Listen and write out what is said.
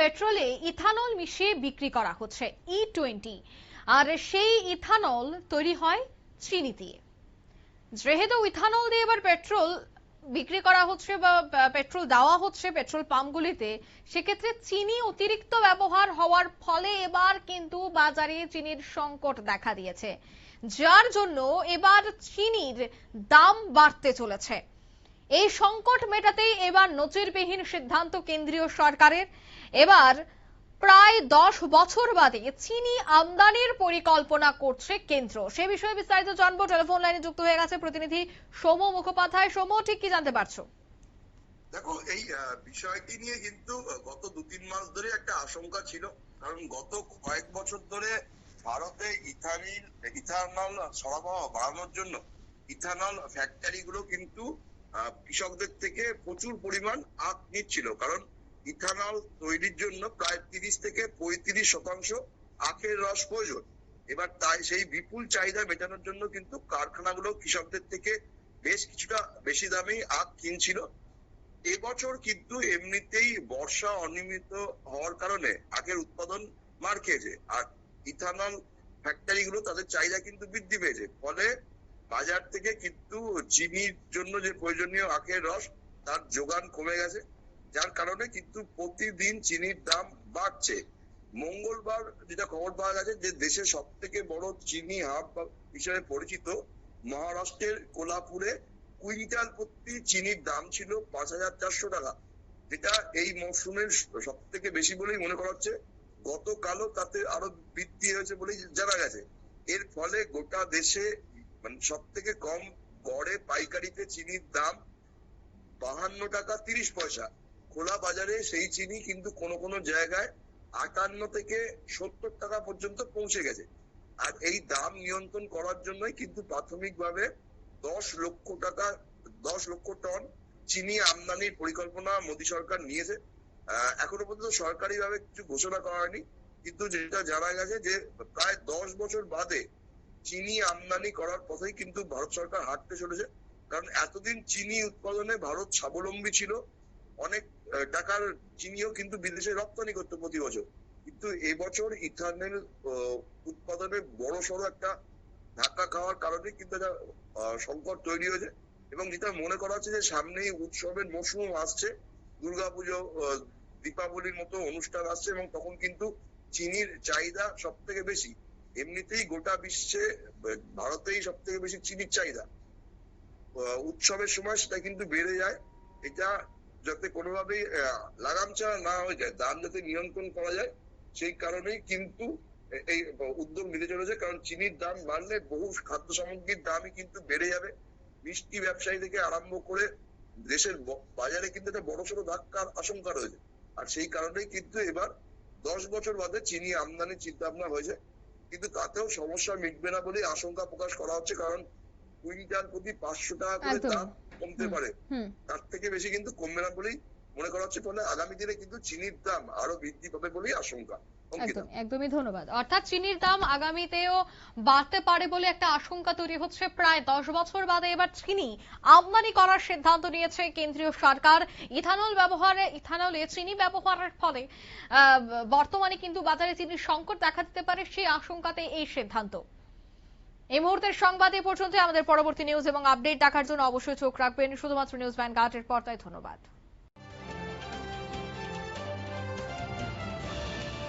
পেট্রোলে ethanol মিশিয়ে বিক্রি করা হচ্ছে E20, আর সেই ইথানল তৈরি হয় চিনি দিয়ে। যেহেতু ইথানল দিয়ে এবার পেট্রোল বিক্রি করা হচ্ছে বা পেট্রোল দেওয়া হচ্ছে পেট্রোল পাম্পগুলিতে, সেক্ষেত্রে চিনি অতিরিক্ত ব্যবহার হওয়ার ফলে এবার কিন্তু বাজারে চিনির সংকট দেখা দিয়েছে, যার জন্য এবার চিনির দাম বাড়তে চলেছে। এই সংকট মেটাতেই এবার নজিরবিহীন সিদ্ধান্ত কেন্দ্রীয় সরকারের। এবার প্রায় 10 বছর বাদে চিনি আমদানির পরিকল্পনা করছে কেন্দ্র। সে বিষয়ে বিস্তারিত জানবো, টেলিফোন লাইনে যুক্ত হয়ে গেছে প্রতিনিধি সৌম্য মুখোপাধ্যায়। সৌম্য, ঠিক কি জানতে পারছো? দেখো, এই বিষয়টি নিয়ে কিন্তু গত 2-3 মাস ধরে একটা আশঙ্কা ছিল, কারণ গত কয়েক বছর ধরে ভারতে ইথানল সরবরাহ বাড়ানোর জন্য ইথানল ফ্যাক্টরি গুলো কিন্তু কৃষকদের থেকে প্রচুর পরিমাণ আখ নিচ্ছিল, কারণ ইথানল তৈরির জন্য প্রায় 30 থেকে 35% আখের রস প্রয়োজন। এবার তাই সেই বিপুল চাহিদা মেটানোর জন্য কিন্তু কারখানাগুলো কৃষকদের থেকে বেশ কিছুটা বেশি দামেই আখ কিনছিল। এবছর কিন্তু এমনিতেই বর্ষা অনিয়মিত হওয়ার কারণে আখের উৎপাদন মার খেয়েছে, আর ইথানল ফ্যাক্টরি গুলো তাদের চাহিদা কিন্তু বৃদ্ধি পেয়েছে, ফলে বাজার থেকে কিন্তু চিনির জন্য যে প্রয়োজনীয় আখের রস তার যোগান কমে গেছে, যার কারণে কিন্তু প্রতিদিন চিনির দাম বাড়ছে। মঙ্গলবার যেটা খবর পাওয়া গেছে যে দেশের সব থেকে বড় চিনি হাব হিসেবে পরিচিত মহারাষ্ট্রের কোলাপুরে কুইন্টাল প্রতি চিনির দাম ছিল 5,400 টাকা, যেটা এই মৌসুমের সব থেকে বেশি বলেই মনে করা হচ্ছে। গতকালও তাতে আরো বৃদ্ধি হয়েছে বলেই জানা গেছে। এর ফলে গোটা দেশে মানে সব থেকে কম গড়ে পাইকারিতে চিনির দাম 52 টাকা 30 পয়সা। খোলা বাজারে সেই চিনি কিন্তু কোনো কোনো জায়গায় 58 থেকে 70 টাকা পর্যন্ত পৌঁছে গেছে। আর এই দাম নিয়ন্ত্রণ করার জন্যই কিন্তু প্রাথমিকভাবে 10 লক্ষ টন চিনি আমদানির পরিকল্পনা মোদী সরকার নিয়েছে। এখনো পর্যন্ত সরকারিভাবে কিছু ঘোষণা করা হয়নি, কিন্তু যেটা জানা গেছে যে প্রায় 10 বছর বাদে চিনি আমদানি করার পথেই কিন্তু ভারত সরকার হাঁটতে চলেছে। কারণ এতদিন চিনি উৎপাদনে ভারত স্বাবলম্বী ছিল, অনেক টাকার চিনিও কিন্তু বিদেশে রপ্তানি করতো প্রতি বছর, কিন্তু এবছর ইথানল উৎপাদনে বড় সড়ো একটা ধাক্কা খাওয়ার কারণে কিন্তু একটা সংকট তৈরি হয়েছে। এবং যেটা মনে করা হচ্ছে যে সামনেই উৎসবের মৌসুম আসছে, দুর্গাপুজো, দীপাবলির মতো অনুষ্ঠান আসছে, এবং তখন কিন্তু চিনির চাহিদা সব থেকে বেশি। এমনিতেই গোটা বিশ্বে ভারতেই সব থেকে বেশি চিনির চাহিদা, উৎসবের সময় সেটা কিন্তু বেড়ে যায়। এটা যাতে কোনোভাবেই লাগাম ছাড়া না হয়ে যায়, দাম যাতে নিয়ন্ত্রণ করা যায়, সেই কারণেই কিন্তু এই উদ্যোগ নিতে চলেছে। কারণ চিনির দাম বাড়লে বহু খাদ্য সামগ্রীর দামই কিন্তু বেড়ে যাবে। মিষ্টি ব্যবসায়ী থেকে আরম্ভ করে দেশের বাজারে কিন্তু একটা বড়সড় ধাক্কার আশঙ্কা রয়েছে। আর সেই কারণেই কিন্তু এবার 10 বছর বাদে চিনি আমদানির চিন্তা ভাবনা হয়েছে, কিন্তু তাতেও সমস্যা মিটবে না বলে আশঙ্কা প্রকাশ করা হচ্ছে। কারণ কুইন্টাল প্রতি 500 টাকা করে দাম কমতে পারে, তার থেকে বেশি কিন্তু কমবে না বলেই মনে করা হচ্ছে। ফলে আগামী দিনে কিন্তু চিনির দাম আরো বৃদ্ধি পাবে বলেই আশঙ্কা। একদমই ধন্যবাদ। অর্থাৎ চিনির দাম আগামীতেও বাড়তে পারে বলে একটা আশঙ্কা তৈরি হচ্ছে। প্রায় 10 বছর বাদে এবার চিনি আমদানি করার সিদ্ধান্ত নিয়েছে কেন্দ্রীয় সরকার। ইথানলে চিনি ব্যবহারের ফলে বর্তমানে কিন্তু বাজারে চিনির সংকট দেখা দিতে পারে, সেই আশঙ্কাতে এই সিদ্ধান্ত। এই মুহূর্তের সংবাদ এ পর্যন্ত। আমাদের পরবর্তী নিউজ এবং আপডেট দেখার জন্য অবশ্যই চোখ রাখবেন শুধুমাত্র নিউজ ভ্যানগার্ডের পর্দায়। ধন্যবাদ।